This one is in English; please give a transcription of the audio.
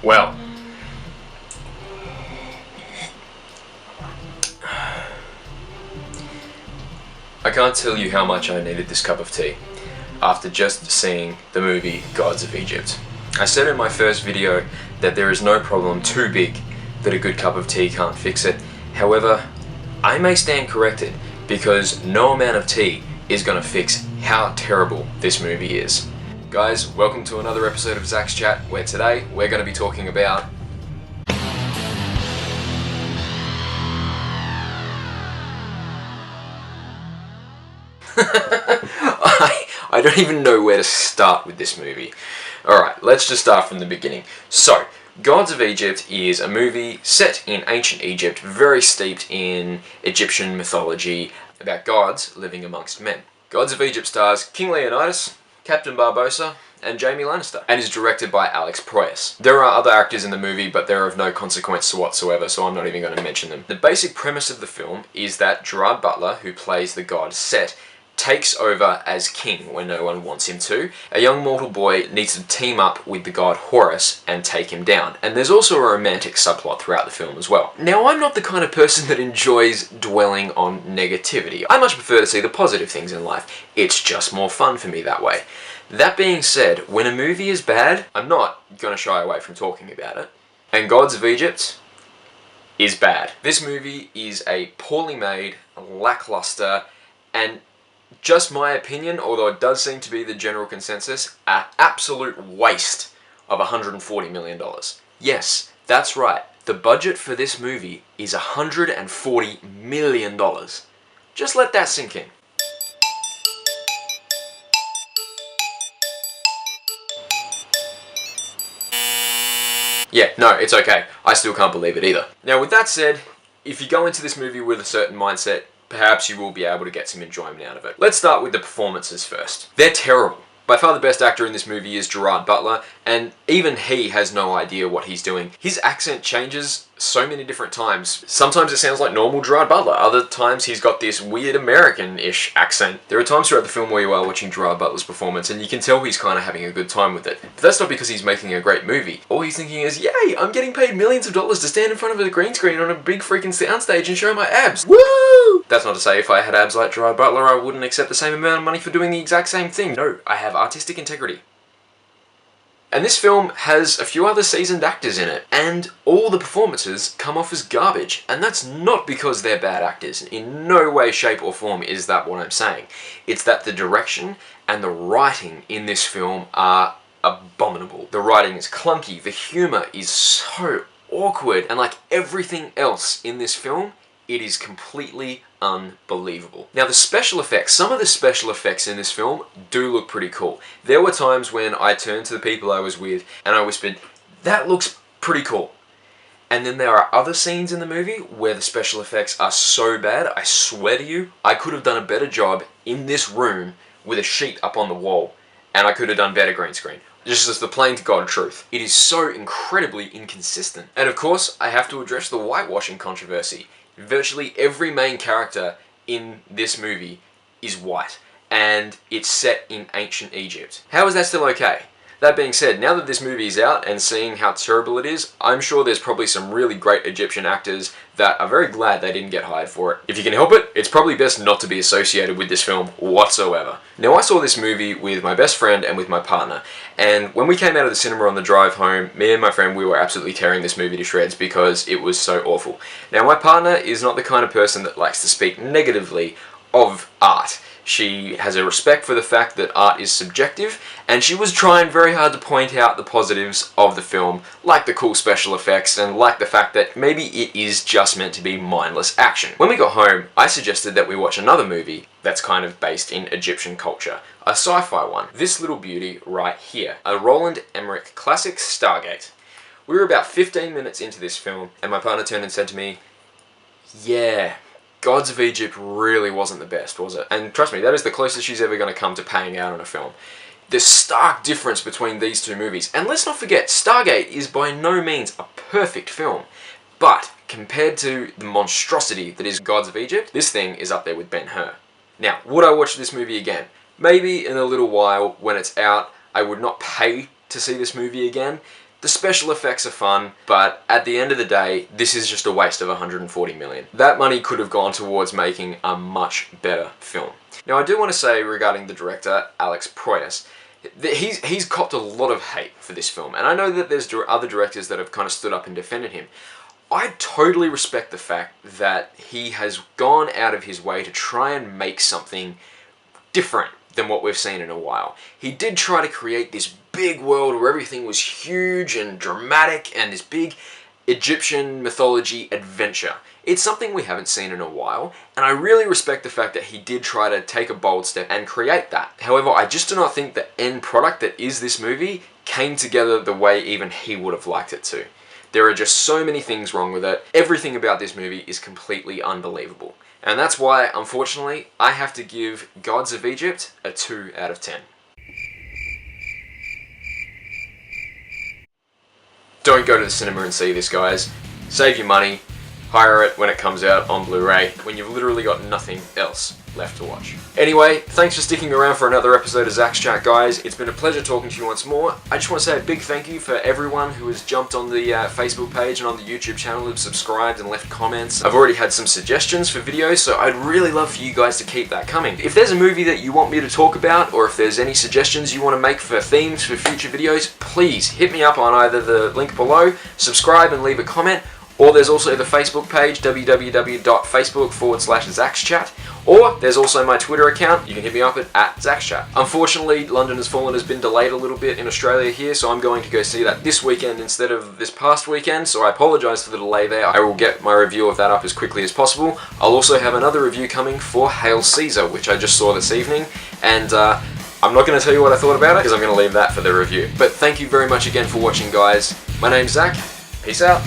Well, I can't tell you how much I needed this cup of tea after just seeing the movie Gods of Egypt. I said in my first video that there is no problem too big that a good cup of tea can't fix it. However, I may stand corrected because no amount of tea is going to fix how terrible this movie is. Guys, welcome to another episode of ZaxChat, where today we're going to be talking about I don't even know where to start with this movie. Alright, let's just start from the beginning. So, Gods of Egypt is a movie set in ancient Egypt, very steeped in Egyptian mythology, about gods living amongst men. Gods of Egypt stars King Leonidas, Captain Barbossa, and Jaime Lannister, and is directed by Alex Proyas. There are other actors in the movie, but they're of no consequence whatsoever, so I'm not even going to mention them. The basic premise of the film is that Gerard Butler, who plays the god Set, takes over as king when no one wants him to. A young mortal boy needs to team up with the god Horus and take him down. And there's also a romantic subplot throughout the film as well. Now, I'm not the kind of person that enjoys dwelling on negativity. I much prefer to see the positive things in life. It's just more fun for me that way. That being said, when a movie is bad, I'm not going to shy away from talking about it. And Gods of Egypt is bad. This movie is a poorly made, lackluster, and just my opinion, although it does seem to be the general consensus, an absolute waste of $140 million. Yes, that's right. The budget for this movie is $140 million. Just let that sink in. Yeah, no, it's okay. I still can't believe it either. Now, with that said, if you go into this movie with a certain mindset, perhaps you will be able to get some enjoyment out of it. Let's start with the performances first. They're terrible. By far the best actor in this movie is Gerard Butler, and even he has no idea what he's doing. His accent changes so many different times. Sometimes it sounds like normal Gerard Butler, other times he's got this weird American-ish accent. There are times throughout the film where you are watching Gerard Butler's performance and you can tell he's kind of having a good time with it. But that's not because he's making a great movie. All he's thinking is, yay, I'm getting paid millions of dollars to stand in front of a green screen on a big freaking soundstage and show my abs. Woo! That's not to say if I had abs like Gerard Butler, I wouldn't accept the same amount of money for doing the exact same thing. No, I have artistic integrity. And this film has a few other seasoned actors in it, and all the performances come off as garbage. And that's not because they're bad actors. In no way, shape or form is that what I'm saying. It's that the direction and the writing in this film are abominable. The writing is clunky, the humour is so awkward, and like everything else in this film, it is completely unbelievable. Now the special effects, some of the special effects in this film do look pretty cool. There were times when I turned to the people I was with and I whispered, that looks pretty cool. And then there are other scenes in the movie where the special effects are so bad, I swear to you, I could have done a better job in this room with a sheet up on the wall, and I could have done better green screen. Just as the plain to God truth. It is so incredibly inconsistent. And of course, I have to address the whitewashing controversy. Virtually every main character in this movie is white, and it's set in ancient Egypt. How is that still okay? That being said, now that this movie is out and seeing how terrible it is, I'm sure there's probably some really great Egyptian actors that are very glad they didn't get hired for it. If you can help it, it's probably best not to be associated with this film whatsoever. Now, I saw this movie with my best friend and with my partner, and when we came out of the cinema on the drive home, me and my friend, we were absolutely tearing this movie to shreds because it was so awful. Now, my partner is not the kind of person that likes to speak negatively of art. She has a respect for the fact that art is subjective, and she was trying very hard to point out the positives of the film, like the cool special effects, and like the fact that maybe it is just meant to be mindless action. When we got home, I suggested that we watch another movie that's kind of based in Egyptian culture, a sci-fi one. This little beauty right here, a Roland Emmerich classic, Stargate. We were about 15 minutes into this film, and my partner turned and said to me, yeah, Gods of Egypt really wasn't the best, was it? And trust me, that is the closest she's ever going to come to paying out on a film. The stark difference between these two movies. And let's not forget, Stargate is by no means a perfect film. But compared to the monstrosity that is Gods of Egypt, this thing is up there with Ben-Hur. Now, would I watch this movie again? Maybe in a little while when it's out. I would not pay to see this movie again. The special effects are fun, but at the end of the day, this is just a waste of 140 million. That money could have gone towards making a much better film. Now, I do want to say regarding the director, Alex Proyas, he's copped a lot of hate for this film, and I know that there's other directors that have kind of stood up and defended him. I totally respect the fact that he has gone out of his way to try and make something different than what we've seen in a while. He did try to create this big world where everything was huge and dramatic and this big Egyptian mythology adventure. It's something we haven't seen in a while, and I really respect the fact that he did try to take a bold step and create that. However, I just do not think the end product that is this movie came together the way even he would have liked it to. There are just so many things wrong with it. Everything about this movie is completely unbelievable. And that's why, unfortunately, I have to give Gods of Egypt a 2 out of 10. Don't go to the cinema and see this, guys. Save your money. Hire it when it comes out on Blu-ray, when you've literally got nothing else left to watch. Anyway, thanks for sticking around for another episode of ZaxChat, guys. It's been a pleasure talking to you once more. I just want to say a big thank you for everyone who has jumped on the Facebook page and on the YouTube channel, who've subscribed and left comments. I've already had some suggestions for videos, so I'd really love for you guys to keep that coming. If there's a movie that you want me to talk about, or if there's any suggestions you want to make for themes for future videos, please hit me up on either the link below, subscribe and leave a comment, or there's also the Facebook page, www.facebook.com/ZaxChat. Or there's also my Twitter account. You can hit me up at ZaxChat. Unfortunately, London Has Fallen has been delayed a little bit in Australia here, so I'm going to go see that this weekend instead of this past weekend, so I apologise for the delay there. I will get my review of that up as quickly as possible. I'll also have another review coming for Hail Caesar, which I just saw this evening, and I'm not going to tell you what I thought about it, because I'm going to leave that for the review. But thank you very much again for watching, guys. My name's Zach. Peace out.